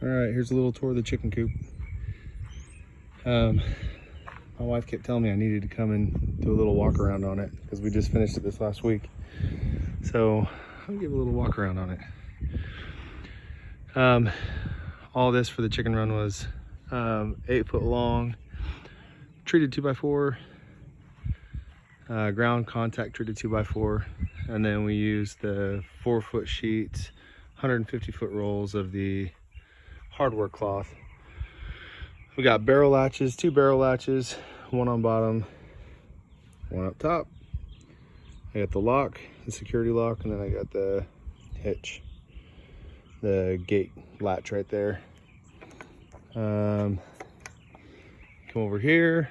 All right, here's a little tour of the chicken coop. My wife kept telling me I needed to come and do a little walk around on it because we just finished it this last week. So I'll give a little walk around on it. All this for the chicken run was 8 foot long, treated 2x4, ground contact treated 2x4, and then we used the 4-foot sheets, 150 foot rolls of the hardware cloth. We got barrel latches, 2 barrel latches, one on bottom, one up top. I got the lock, the security lock, and then I got the hitch, the gate latch right there. Come over here.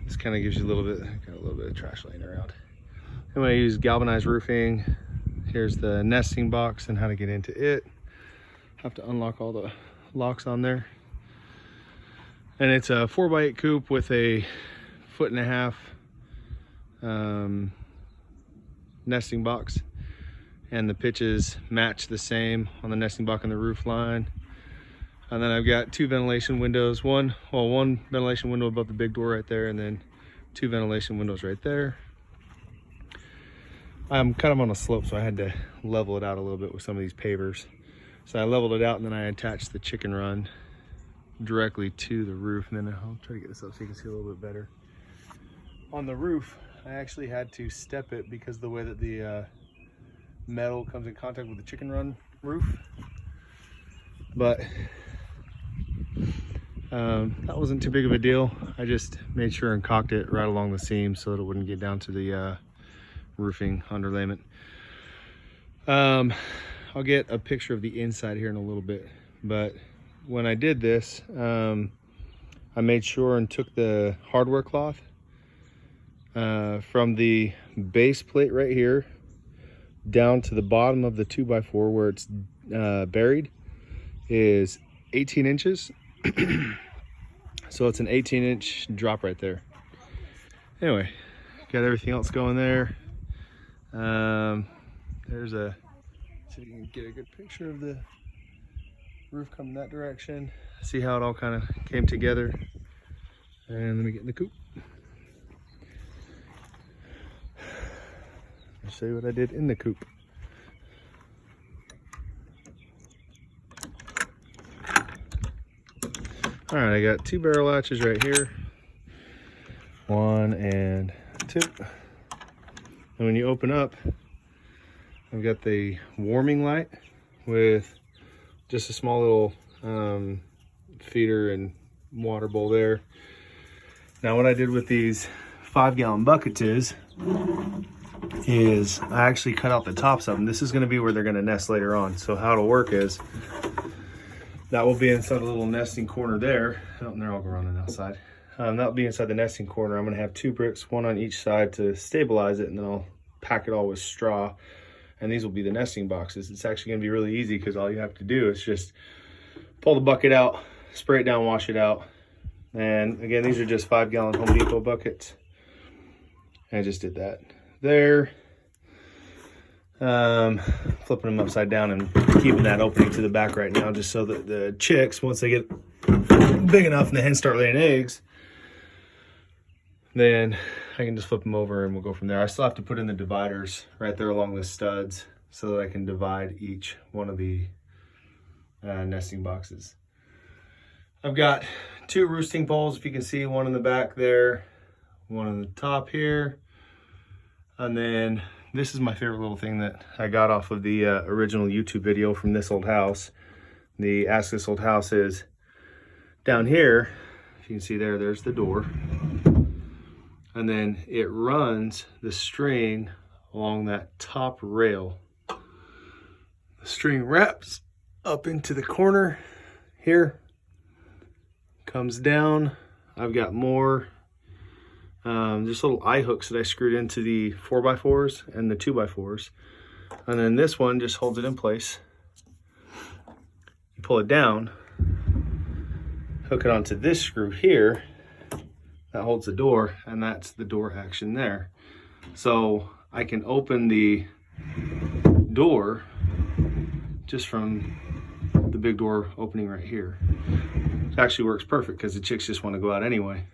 This kind of gives you a little bit, got a little bit of trash laying around. I'm gonna use galvanized roofing. Here's the nesting box and how to get into it. Have to unlock all the locks on there. And it's a 4x8 coop with a 1.5 foot nesting box, and the pitches match the same on the nesting box and the roof line. And then I've got 2 ventilation windows, one ventilation window above the big door right there, and then 2 ventilation windows right there. I'm kind of on a slope, so I had to level it out a little bit with some of these pavers. So I leveled it out, and then I attached the chicken run directly to the roof. And then I'll try to get this up so you can see a little bit better. On the roof, I actually had to step it because of the way that the metal comes in contact with the chicken run roof. But that wasn't too big of a deal. I just made sure and caulked it right along the seam so that it wouldn't get down to the roofing underlayment. I'll get a picture of the inside here in a little bit, but when I did this, I made sure and took the hardware cloth from the base plate right here down to the bottom of the 2x4 where it's buried is 18 inches. So it's an 18-inch drop right there. Anyway, got everything else going there. There's a, so you can get a good picture of the roof coming that direction. See how it all kind of came together. And let me get in the coop. I'll show you what I did in the coop. All right, I got 2 barrel latches right here. 1 and 2. And when you open up, I've got the warming light with just a small little feeder and water bowl there. Now what I did with these 5-gallon buckets is I actually cut out the tops of them. This is gonna be where they're gonna nest later on. So how it'll work is, that will be inside a little nesting corner there. Oh, and they're all running outside. That'll be inside the nesting corner. I'm gonna have 2 bricks, 1 on each side to stabilize it, and then I'll pack it all with straw. And these will be the nesting boxes. It's actually gonna be really easy because all you have to do is just pull the bucket out, spray it down, wash it out. And again, these are just 5-gallon Home Depot buckets. And I just did that there. Flipping them upside down and keeping that opening to the back right now, just so that the chicks, once they get big enough and the hens start laying eggs, then I can just flip them over and we'll go from there. I still have to put in the dividers right there along the studs so that I can divide each one of the nesting boxes. I've got 2 roosting poles, if you can see, one in the back there, one on the top here. And then this is my favorite little thing that I got off of the original YouTube video from This Old House. The Ask This Old House is down here. If you can see there, there's the door. And then it runs the string along that top rail. The string wraps up into the corner here, comes down. I've got more just little eye hooks that I screwed into the 4x4s and the 2x4s. And then this one just holds it in place. You pull it down, hook it onto this screw here, that holds the door, and that's the door action there. So I can open the door just from the big door opening right here. It actually works perfect because the chicks just want to go out anyway.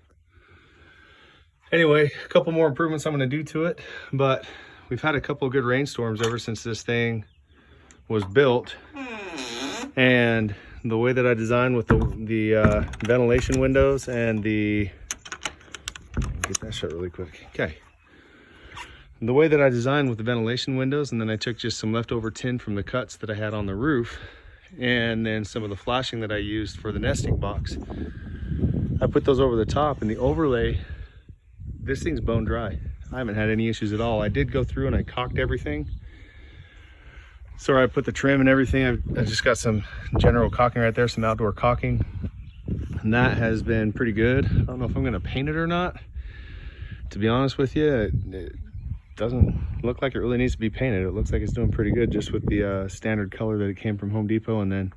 Anyway, a couple more improvements I'm going to do to it, but we've had a couple of good rainstorms ever since this thing was built. And the way that I designed with the ventilation windows and the, get that shut really quick. Okay. The way that I designed with the ventilation windows, and then I took just some leftover tin from the cuts that I had on the roof, and then some of the flashing that I used for the nesting box. I put those over the top, and the overlay, this thing's bone dry. I haven't had any issues at all. I did go through and I caulked everything. So I put the trim and everything. I just got some general caulking right there, some outdoor caulking. And that has been pretty good. I don't know if I'm gonna paint it or not. To be honest with you, it doesn't look like it really needs to be painted. It looks like it's doing pretty good just with the standard color that it came from Home Depot, and then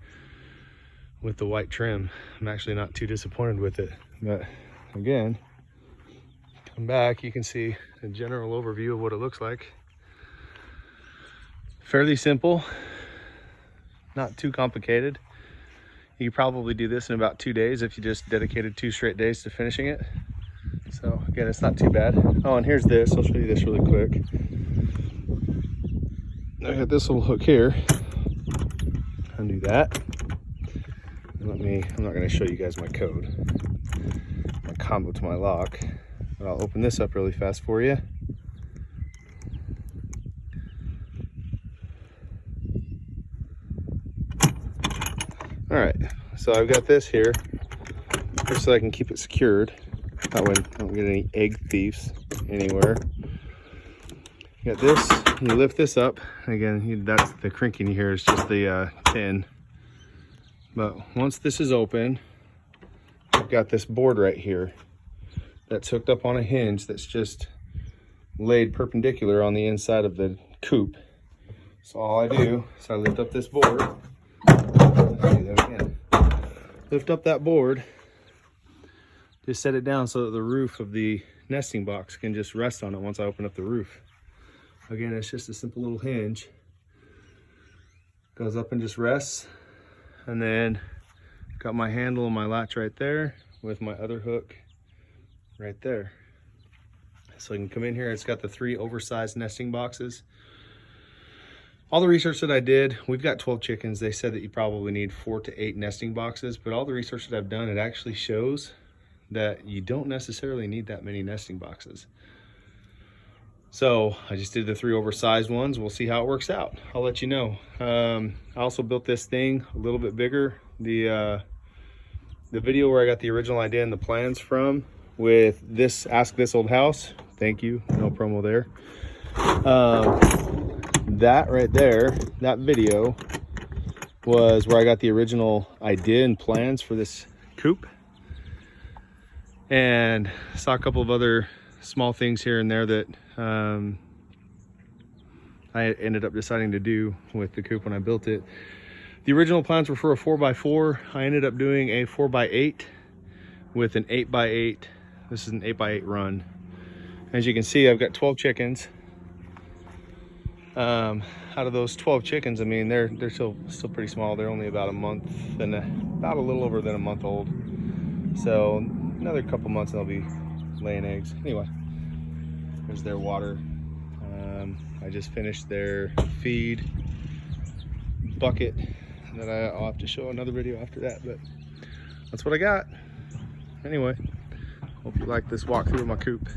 with the white trim. I'm actually not too disappointed with it. But again, come back, you can see a general overview of what it looks like. Fairly simple, not too complicated. You could probably do this in about 2 days if you just dedicated 2 straight days to finishing it. So again, it's not too bad. Oh, and here's this. I'll show you this really quick. I got this little hook here. Undo that. And I'm not going to show you guys my code, my combo to my lock, but I'll open this up really fast for you. All right, so I've got this here just so I can keep it secured. That way I don't get any egg thieves anywhere. You got this, you lift this up. Again, that's the crinking you hear is just the tin. But once this is open, I've got this board right here that's hooked up on a hinge that's just laid perpendicular on the inside of the coop. So all I do is I lift up this board. Lift up that board, just set it down so that the roof of the nesting box can just rest on it once I open up the roof. Again, it's just a simple little hinge. Goes up and just rests. And then got my handle and my latch right there with my other hook right there. So I can come in here, it's got the 3 oversized nesting boxes. All the research that I did, we've got 12 chickens. They said that you probably need 4 to 8 nesting boxes, but all the research that I've done, it actually shows that you don't necessarily need that many nesting boxes. So I just did the 3 oversized ones. We'll see how it works out. I'll let you know. I also built this thing a little bit bigger. The video where I got the original idea and the plans from with this Ask This Old House. Thank you, no promo there. That right there, that video was where I got the original idea and plans for this coop, and saw a couple of other small things here and there that I ended up deciding to do with the coop when I built it. The original plans were for a 4x4. I ended up doing a 4x8 with an 8x8. This is an 8x8 run. As you can see, I've got 12 chickens. Out of those 12 chickens, I mean, they're still pretty small. They're only about a month and about a little over than a month old. So another couple months and they'll be laying eggs. Anyway, there's their water. I just finished their feed bucket that I'll have to show another video after that, but that's what I got. Anyway, hope you like this walkthrough of my coop.